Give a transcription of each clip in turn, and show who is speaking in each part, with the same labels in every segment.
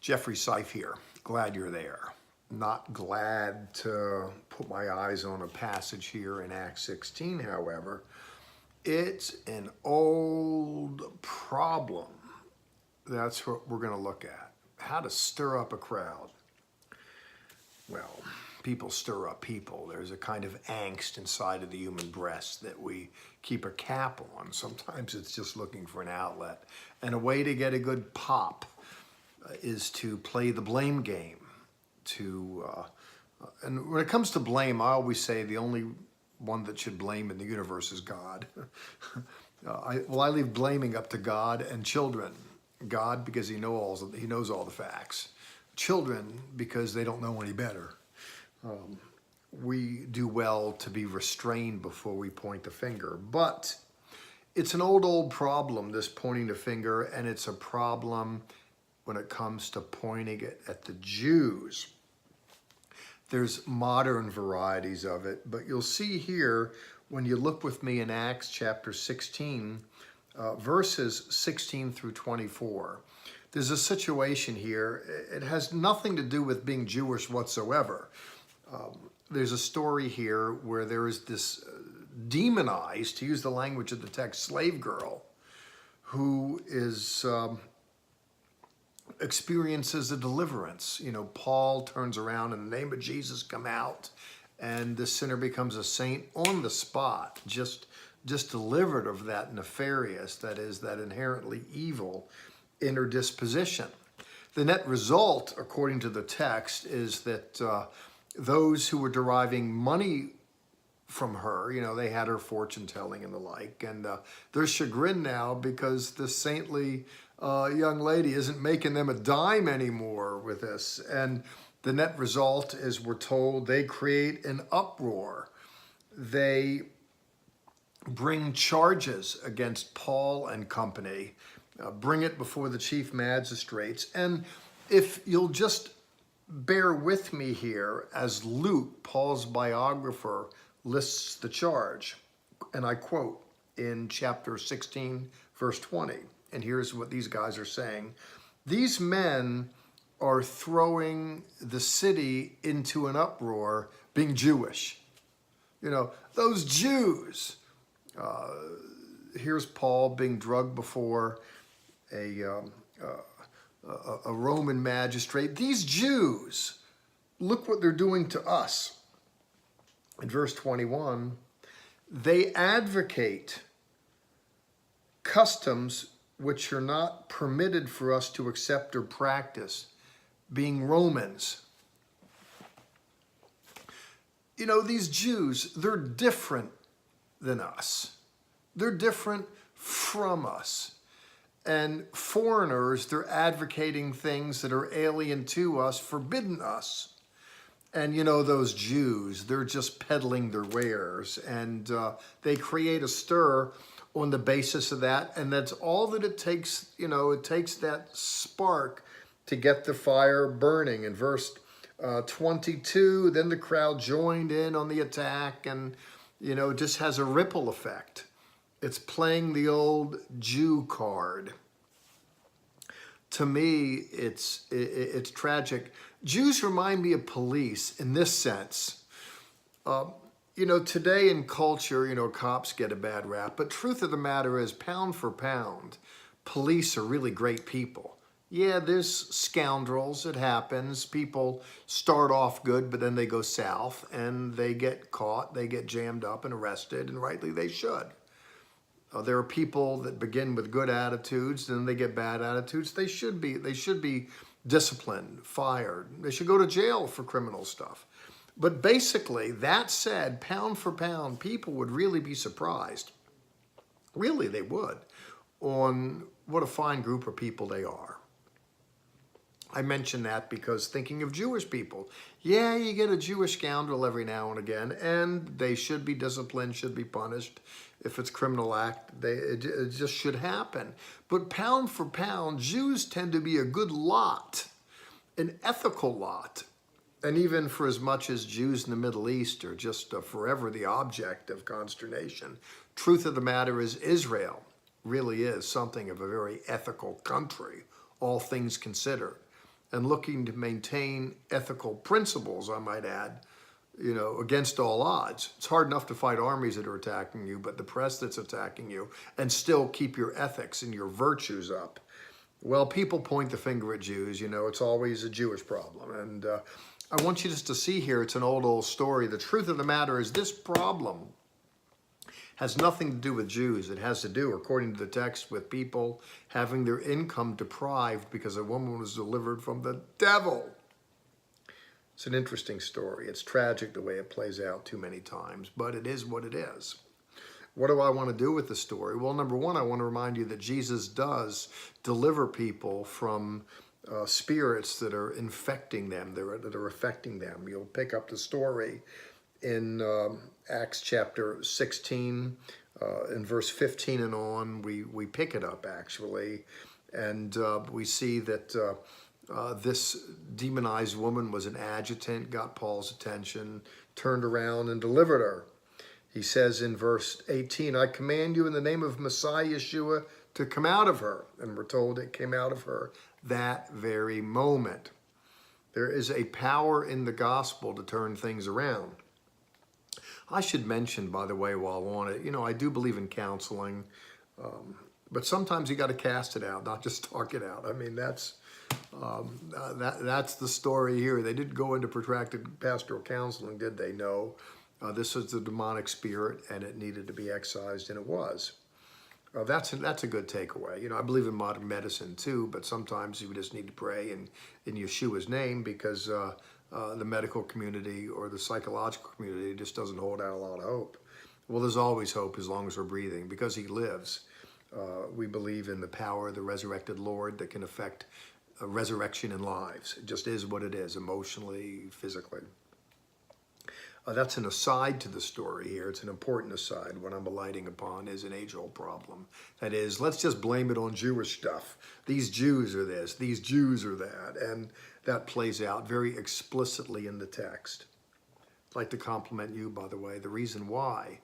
Speaker 1: Seif here. Glad you're there. Not glad to put my eyes on a passage here in Acts 16, however. It's an old problem. That's what we're going to look at. How to stir up a crowd. Well, people stir up people. There's a kind of angst inside of the human breast that we keep a cap on. Sometimes it's just looking for an outlet. And a way to get a good pop is to play the blame game. And when it comes to blame, I always say the only one that should blame in the universe is God. I leave blaming up to God and children. God, because he knows all the facts. Children, because they don't know any better. We do well to be restrained before we point the finger. But it's an old problem, this pointing the finger, and it's a problem when it comes to pointing it at the Jews. There's modern varieties of it, but you'll see here when you look with me in Acts chapter 16, verses 16 through 24. There's a situation here. It has nothing to do with being Jewish whatsoever. There's a story here where there is this demonized, to use the language of the text, slave girl who is experiences a deliverance. You know, Paul turns around in the name of Jesus, come out, and the sinner becomes a saint on the spot, just delivered of that nefarious, that is, that inherently evil inner disposition. The net result, according to the text, is that those who were deriving money from her, you know, they had her fortune telling and the like, and they're chagrined now because the saintly young lady isn't making them a dime anymore with this. And the net result is, we're told, they create an uproar. They bring charges against Paul and company, bring it before the chief magistrates. And if you'll just bear with me here, as Luke, Paul's biographer, lists the charge, and I quote in chapter 16, verse 20, and here's what these guys are saying. These men are throwing the city into an uproar, being Jewish. You know, those Jews. Here's Paul being drugged before a Roman magistrate. These Jews, look what they're doing to us. In verse 21, they advocate customs which are not permitted for us to accept or practice, being Romans. You know, these Jews, they're different than us. They're different from us. And foreigners, they're advocating things that are alien to us, forbidden us. And you know, those Jews, they're just peddling their wares, and they create a stir on the basis of that. And that's all that it takes. You know, it takes that spark to get the fire burning. In verse 22, then the crowd joined in on the attack, and you know, it just has a ripple effect. It's playing the old Jew card. To me, it's tragic. Jews remind me of police in this sense. You know, today in culture, you know, cops get a bad rap, but truth of the matter is, pound for pound, police are really great people. Yeah, there's scoundrels, it happens. People start off good, but then they go south and they get caught, they get jammed up and arrested, and rightly they should. There are people that begin with good attitudes, then they get bad attitudes. They should be disciplined, fired. They should go to jail for criminal stuff. But basically, that said, pound for pound, people would really be surprised. Really, they would, on what a fine group of people they are. I mention that because thinking of Jewish people, yeah, you get a Jewish scoundrel every now and again, and they should be disciplined, should be punished. If it's a criminal act, it just should happen. But pound for pound, Jews tend to be a good lot, an ethical lot. And even for as much as Jews in the Middle East are just forever the object of consternation, truth of the matter is, Israel really is something of a very ethical country, all things considered. and looking to maintain ethical principles, I might add, against all odds. It's hard enough to fight armies that are attacking you, but the press that's attacking you, and still keep your ethics and your virtues up. Well, people point the finger at Jews. It's always a Jewish problem. And I want you just to see here, it's an old story. The truth of the matter is this problem has nothing to do with Jews. It has to do, according to the text, with people having their income deprived because a woman was delivered from the devil. It's an interesting story. It's tragic the way it plays out too many times, but it is what it is. What do I want to do with the story? Well, number one, I want to remind you that Jesus does deliver people from spirits that are infecting them, that are affecting them. You'll pick up the story in Acts chapter 16, in verse 15 and on. We pick it up, actually, and we see that this demonized woman was an adjutant, got Paul's attention, turned around and delivered her. He says in verse 18, I command you in the name of Messiah Yeshua to come out of her. And we're told it came out of her that very moment. There is a power in the gospel to turn things around. I should mention, by the way, while on it, I do believe in counseling, but sometimes you got to cast it out, not just talk it out. I mean, that's the story here. They didn't go into protracted pastoral counseling, did they? No. This was the demonic spirit, and it needed to be excised, and it was. That's a good takeaway. I believe in modern medicine too, but sometimes you just need to pray in Yeshua's name because the medical community or the psychological community just doesn't hold out a lot of hope. Well, there's always hope as long as we're breathing because he lives. We believe in the power of the resurrected Lord that can affect resurrection in lives. It just is what it is, emotionally, physically. That's an aside to the story here. It's an important aside. What I'm alighting upon is an age-old problem. That is, let's just blame it on Jewish stuff. These Jews are this, these Jews are that. And that plays out very explicitly in the text. I'd like to compliment you, by the way. The reason why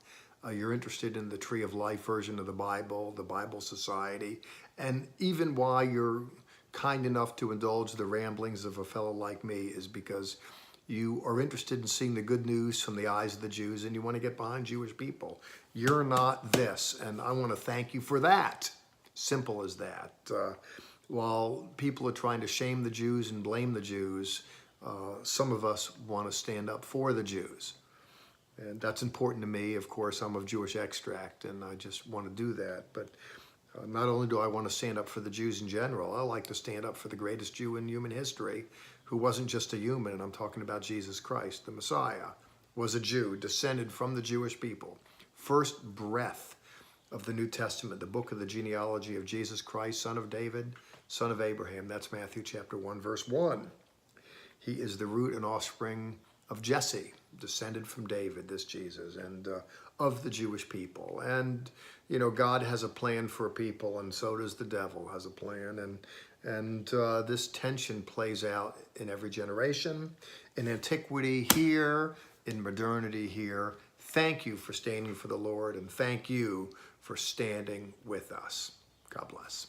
Speaker 1: you're interested in the Tree of Life version of the Bible Society, and even why you're kind enough to indulge the ramblings of a fellow like me is because you are interested in seeing the good news from the eyes of the Jews, and you want to get behind Jewish people. You're not this, and I want to thank you for that. Simple as that. While people are trying to shame the Jews and blame the Jews, some of us want to stand up for the Jews. And that's important to me. Of course, I'm of Jewish extract, and I just want to do that. But not only do I want to stand up for the Jews in general, I like to stand up for the greatest Jew in human history, who wasn't just a human, and I'm talking about Jesus Christ. The Messiah was a Jew, descended from the Jewish people. First breath of the New Testament, the book of the genealogy of Jesus Christ, son of David, son of Abraham. That's Matthew chapter 1, verse 1. He is the root and offspring of Jesse, descended from David, this Jesus, and of the Jewish people. And, God has a plan for people, and so does the devil has a plan. And this tension plays out in every generation, in antiquity here, in modernity here. Thank you for standing for the Lord, and thank you for standing with us. God bless.